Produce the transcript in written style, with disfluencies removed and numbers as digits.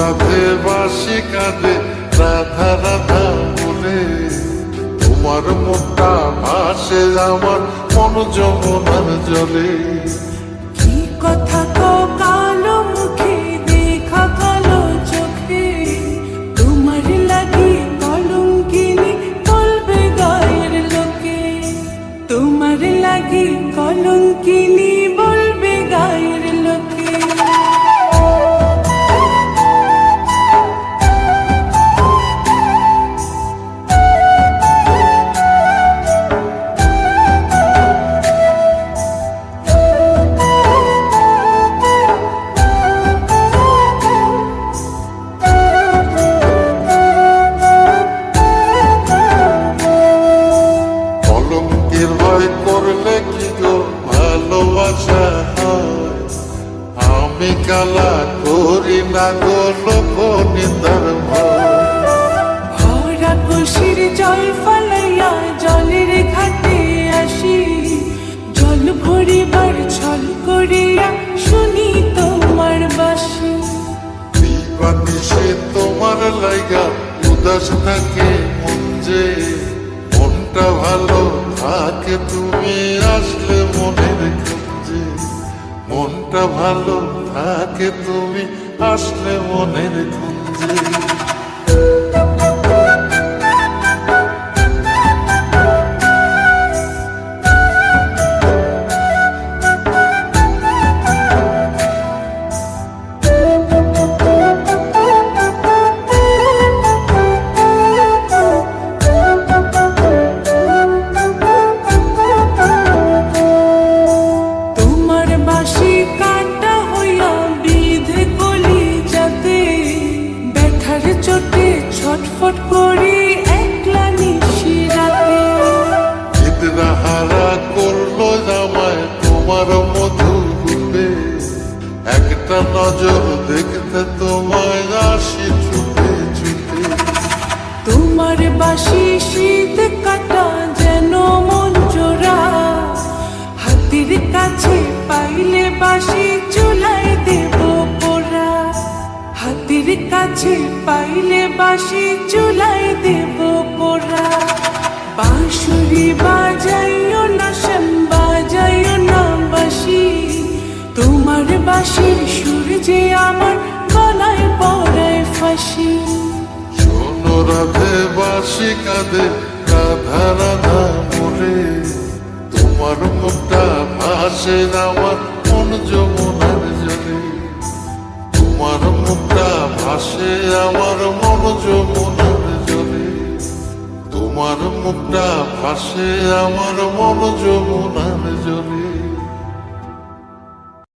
রাধে বাসি কাঁদে রাধা রাধা বলে, তোমার মুখটা ভাসে আমার মন যমুনার জলে। কি কথা কও কালো মুখে, দেখা কালো চোখে, তোমার লাগি কলঙ্কিনী বলবে গায়ের লোকে, তোমার লাগি কলঙ্কিনী বলবে গায়ের লোকে। কলঙ্কের ভয় করলে কি গো ভালোবাসা হয়? আমি কালা করি না গো লোক নিন্দার ভয়। ভরা কলসির জল ফালাইয়া জলের ঘাটে আসি, জল ভরিবার ছল করিয়া শুনি তোমার বাঁশি। দিবানিশে তোমার লাইগা উদাস থাকে মন যে, মনটা ভালো থাকে তুমি আসলে মনের খুঁজে, মনটা ভালো থাকে তুমি আসলে মনের খুঁজে। তোমার বাঁশি কাটা হইয়া বিধে কলি যাতে, ব্যথার চোটে ছটফট করি একলা নিশি রাতে। চিত্রা হারা করলো জামায় তোমার মধু রূপে, একটা নজর দেখতে তোমায় আসি ছুটে ছুটে। তোমার বাঁশি শীত কাটা যেন মন জোড়া, হাতের কাছে পাইলে বাঁশি চুলাই দেব পোড়া, হাতের কাছে পাইলে বাঁশি চুলাই দেব পোড়া। বাঁশুরি বাজাইও না শ্যাম, বাজাইও না বাঁশি, তোমার বাঁশির সুর যে আমার গলায় পড়ায় ফাঁসি। শোনো রাধে বাসি কাঁদে রাধা রাধা বলে, তোমার মুখটা ভাসে আমার মন যমুনার জলে, তোমার মুখটা ভাসে আমার মন যমুনার জলে, তোমার মুখটা ভাসে আমার মন যমুনার জলে।